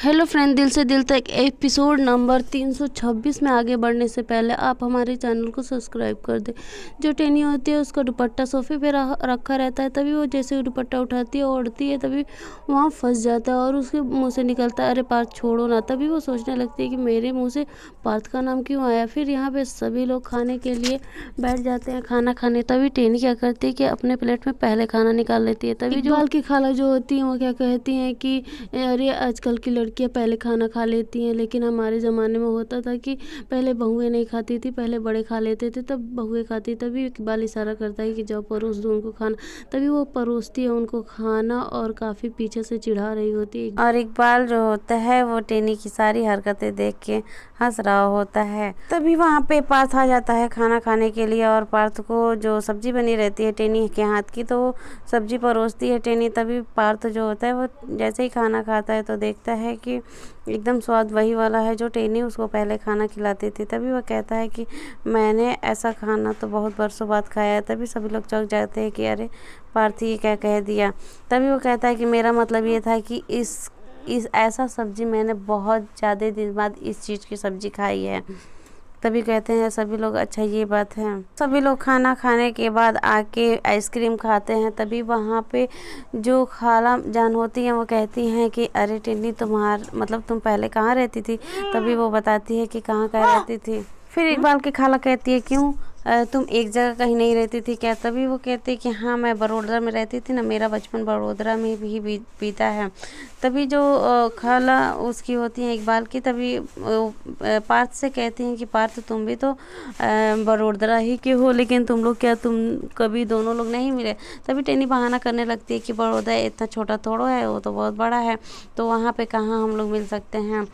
Hello friend, दिल से दिल तक एपिसोड नंबर 326 में आगे बढ़ने से पहले आप हमारे चैनल को सब्सक्राइब कर दें। जो टेनी होती है उसका दुपट्टा सोफे पे रखा रहता है, तभी वो जैसे ही दुपट्टा उठाती है ओढ़ती है तभी वहाँ फंस जाता है और उसके मुंह से निकलता है अरे पार्थ छोड़ो ना। तभी वो सोचने लगती है कि मेरे मुँह से पार्थ का नाम क्यों आया। फिर यहाँ पे सभी लोग खाने के लिए बैठ जाते हैं खाना खाने। तभी टेनी क्या करती है कि अपने प्लेट में पहले खाना निकाल लेती है। तभी इकबाल की खाला जो होती है वो क्या कहती हैं कि अरे आजकल की लड़कियां पहले खाना खा लेती हैं, लेकिन हमारे ज़माने में होता था कि पहले बहुएं नहीं खाती थी, पहले बड़े खा लेते थे तब बहुएं खाती। तभी इकबाल इशारा करता है कि जाओ परोस दो उनको खाना। तभी वो परोसती है उनको खाना और काफ़ी पीछे से चिढ़ा रही होती है। और इकबाल जो होता है वो टेनी की सारी हरकतें देख के हंस रहा होता है। तभी वहाँ पे पार्थ आ जाता है खाना खाने के लिए और पार्थ को जो सब्जी बनी रहती है टेनी के हाथ की तो सब्जी परोसती है टेनी। तभी पार्थ जो होता है वो जैसे ही खाना खाता है तो देखता है कि एकदम स्वाद वही वाला है जो टेनी उसको पहले खाना खिलाती थी। तभी वह कहता है कि मैंने ऐसा खाना तो बहुत बरसों बाद खाया है। तभी सभी लोग चौंक जाते हैं कि अरे पार्थ ये क्या कह दिया। तभी वो कहता है कि मेरा मतलब ये था कि इस ऐसा सब्जी मैंने बहुत ज़्यादा दिन बाद इस चीज़ की सब्जी खाई है। तभी कहते हैं सभी लोग अच्छा ये बात है। सभी लोग खाना खाने के बाद आके आइसक्रीम खाते हैं। तभी वहाँ पे जो खाला जान होती हैं वो कहती हैं कि अरे टिन्नी तुम पहले कहाँ रहती थी। तभी वो बताती है कि कहाँ रहती थी। फिर इकबाल की खाला कहती है क्यों तुम एक जगह कहीं नहीं रहती थी क्या। तभी वो कहती है कि हाँ मैं बड़ोदरा में रहती थी ना, मेरा बचपन बड़ोदरा में भी बीता है। तभी जो खाला उसकी होती हैं इकबाल की तभी पार्थ से कहती हैं कि पार्थ तुम भी तो बड़ोदरा ही के हो, लेकिन तुम कभी दोनों लोग नहीं मिले। तभी टेनी बहाना करने लगती है कि बड़ौदा इतना छोटा थोड़ा है, वो तो बहुत बड़ा है, तो वहाँ पे कहाँ हम लोग मिल सकते हैं।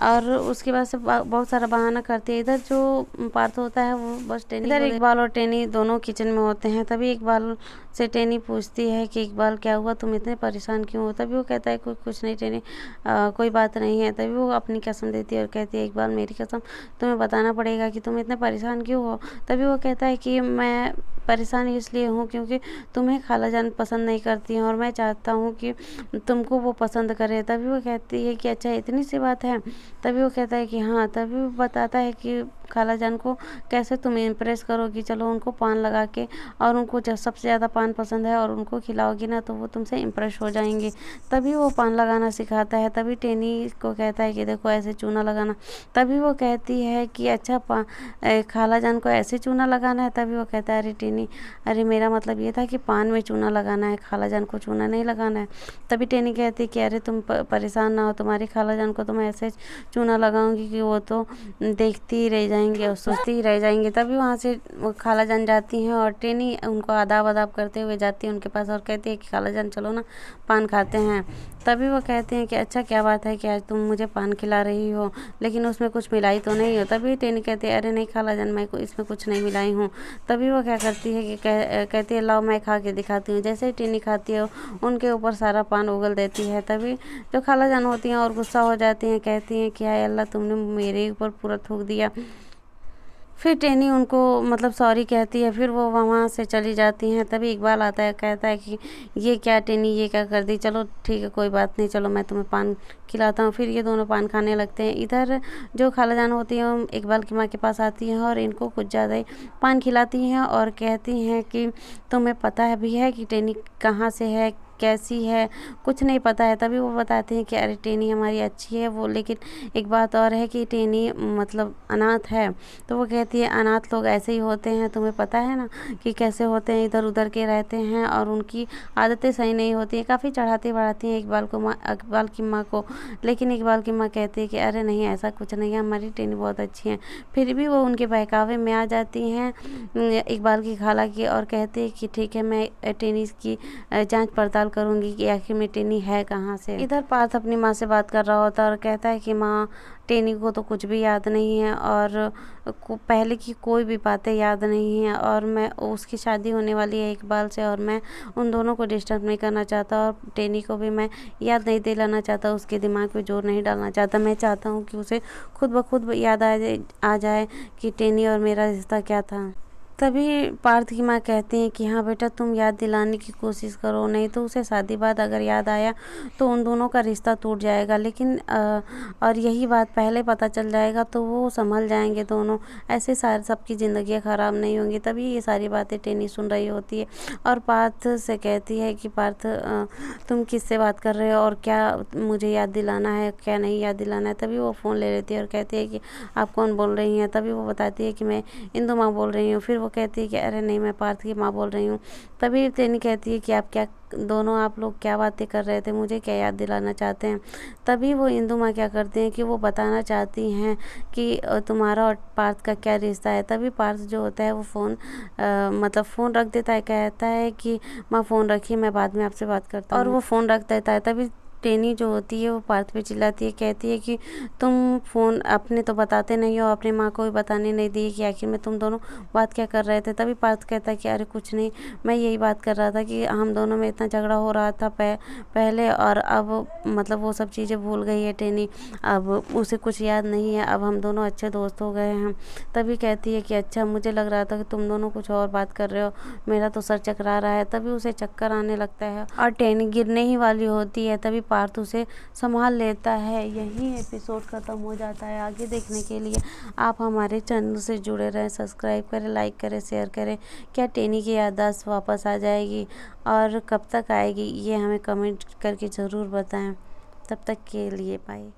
और उसके बाद से बहुत सारा बहाना करती है। इधर जो पार्थ होता है वो बस टेनी इकबाल और टेनी दोनों किचन में होते हैं। तभी इकबाल से टेनी पूछती है कि इकबाल क्या हुआ, तुम इतने परेशान क्यों हो। तभी वो कहता है कुछ नहीं टेनी, कोई बात नहीं है। तभी वो अपनी कसम देती है और कहती है इकबाल मेरी कसम तुम्हें बताना पड़ेगा कि तुम इतने परेशान क्यों हो। तभी वो कहता है कि मैं परेशान इसलिए हूँ क्योंकि तुम्हें खाला जान पसंद नहीं करती हैं और मैं चाहता हूँ कि तुमको वो पसंद करे। तभी वो कहती है कि अच्छा इतनी सी बात है। तभी वो कहता है कि हाँ। तभी वो बताता है कि खाला जान को कैसे तुम इम्प्रेस करोगी, चलो उनको पान लगा के और उनको जब सबसे ज़्यादा पान पसंद है और उनको खिलाओगी ना तो वो तुमसे इम्प्रेस हो जाएंगे। तभी वो पान लगाना सिखाता है। तभी टेनी को कहता है कि देखो ऐसे चूना लगाना। तभी वो कहती है कि अच्छा खाला जान को ऐसे चूना लगाना है। तभी वो कहता है अरे टेनी, अरे मेरा मतलब ये था कि पान में चूना लगाना है, खाला जान को चूना नहीं लगाना है। तभी टेनी कहती है कि अरे तुम परेशान ना हो, तुम्हारी खाला जान को तो मैं ऐसे चूना लगाऊंगी कि वो तो देखती ही रह जाएंगे और सोचती ही रह जाएंगे। तभी वहाँ से वो खाला जान जाती हैं और टेनी उनको आदाब आदाब करते हुए जाती है उनके पास और कहती है कि खाला जान चलो ना पान खाते हैं। तभी वो कहते हैं कि अच्छा क्या बात है कि आज तुम मुझे पान खिला रही हो, लेकिन उसमें कुछ मिलाई तो नहीं हो। तभी टेनी कहती है अरे नहीं खाला जान मैं इसमें कुछ नहीं मिलाई हूँ। तभी वो क्या करती है कि कहती है लाओ मैं खा के दिखाती हूँ। जैसे ही टेनी खाती है उनके ऊपर सारा पान उगल देती है। तभी जो खाला जान होती हैं और गुस्सा हो जाती हैं, कहती हैं कि हाय अल्लाह तुमने मेरे ऊपर पूरा थूक दिया। फिर टेनी उनको मतलब सॉरी कहती है। फिर वो वहाँ से चली जाती हैं। तभी इकबाल आता है, कहता है कि ये क्या टेनी ये क्या कर दी, चलो ठीक है कोई बात नहीं, चलो मैं तुम्हें पान खिलाता हूँ। फिर ये दोनों पान खाने लगते हैं। इधर जो खाला जान होती हैं इकबाल की माँ के पास आती हैं और इनको कुछ ज़्यादा ही पान खिलाती हैं और कहती हैं कि तुम्हें पता है भी है कि टेनी कहाँ से है, कैसी है, कुछ नहीं पता है। तभी वो बताते हैं कि अरे टेनी हमारी अच्छी है वो, लेकिन एक बात और है कि टेनी मतलब अनाथ है। तो वो कहती है अनाथ लोग ऐसे ही होते हैं, तुम्हें पता है ना कि कैसे होते हैं, इधर उधर के रहते हैं और उनकी आदतें सही नहीं होती हैं। काफ़ी चढ़ाती बढ़ाती हैं इकबाल की माँ को। लेकिन इकबाल की माँ कहती है कि अरे नहीं ऐसा कुछ नहीं है, हमारी टेनी बहुत अच्छी है। फिर भी वो उनके बहकावे में आ जाती हैं इकबाल की खाला की और कहती है कि ठीक है मैं टेनी की जाँच पड़ताल करूंगी कि आखिर में टेनी है कहाँ से। इधर पार्थ अपनी माँ से बात कर रहा होता है और कहता है कि माँ टेनी को तो कुछ भी याद नहीं है और पहले की कोई भी बातें याद नहीं है और मैं उसकी शादी होने वाली है इकबाल से और मैं उन दोनों को डिस्टर्ब नहीं करना चाहता और टेनी को भी मैं याद नहीं दिलाना चाहता, उसके दिमाग पे जोर नहीं डालना चाहता। मैं चाहता हूँ कि उसे खुद ब खुद याद आ जाए कि टेनी और मेरा रिश्ता क्या था। तभी पार्थ की माँ कहती हैं कि हाँ बेटा, तुम याद दिलाने की कोशिश करो, नहीं तो उसे शादी बाद अगर याद आया तो उन दोनों का रिश्ता टूट जाएगा। लेकिन और यही बात पहले पता चल जाएगा तो वो संभल जाएंगे दोनों, ऐसे सारे सबकी ज़िंदगियाँ ख़राब नहीं होंगी। तभी ये सारी बातें टेनी सुन रही होती है और पार्थ से कहती है कि पार्थ, तुम किससे बात कर रहे हो और क्या मुझे याद दिलाना है, क्या नहीं याद दिलाना है। तभी वो फ़ोन ले लेती है और कहती है कि आप कौन बोल रही हैं। तभी वो बताती है कि मैं इंदु माँ बोल रही हूँ। फिर वो कहती है कि अरे नहीं, मैं पार्थ की माँ बोल रही हूँ। तभी टेनी कहती है कि आप क्या दोनों आप लोग क्या बातें कर रहे थे, मुझे क्या याद दिलाना चाहते हैं। तभी वो इंदु माँ क्या करती हैं कि वो बताना चाहती हैं कि तुम्हारा और पार्थ का क्या रिश्ता है। तभी पार्थ जो होता है वो फ़ोन मतलब फ़ोन रख देता है, कहता है कि माँ फ़ोन रखिए, मैं बाद में आपसे बात करता हूँ, और वो फ़ोन रख देता है। तभी टेनी जो होती है वो पार्थ पे चिल्लाती है, कहती है कि तुम फ़ोन अपने तो बताते नहीं हो, अपनी माँ को भी बताने नहीं दी कि आखिर में तुम दोनों बात क्या कर रहे थे। तभी पार्थ कहता है कि अरे कुछ नहीं, मैं यही बात कर रहा था कि हम दोनों में इतना झगड़ा हो रहा था पहले, और अब मतलब वो सब चीज़ें भूल गई है टेनी, अब उसे कुछ याद नहीं है, अब हम दोनों अच्छे दोस्त हो गए हैं। तभी कहती है कि अच्छा, मुझे लग रहा था कि तुम दोनों कुछ और बात कर रहे हो, मेरा तो सर चकरा रहा है। तभी उसे चक्कर आने लगता है और टेनी गिरने ही वाली होती है। तभी पार्थ उसे संभाल लेता है। यही एपिसोड ख़त्म हो जाता है। आगे देखने के लिए आप हमारे चैनल से जुड़े रहें, सब्सक्राइब करें, लाइक करें, शेयर करें। क्या टेनी की याददाश्त वापस आ जाएगी और कब तक आएगी, ये हमें कमेंट करके ज़रूर बताएं। तब तक के लिए बाय।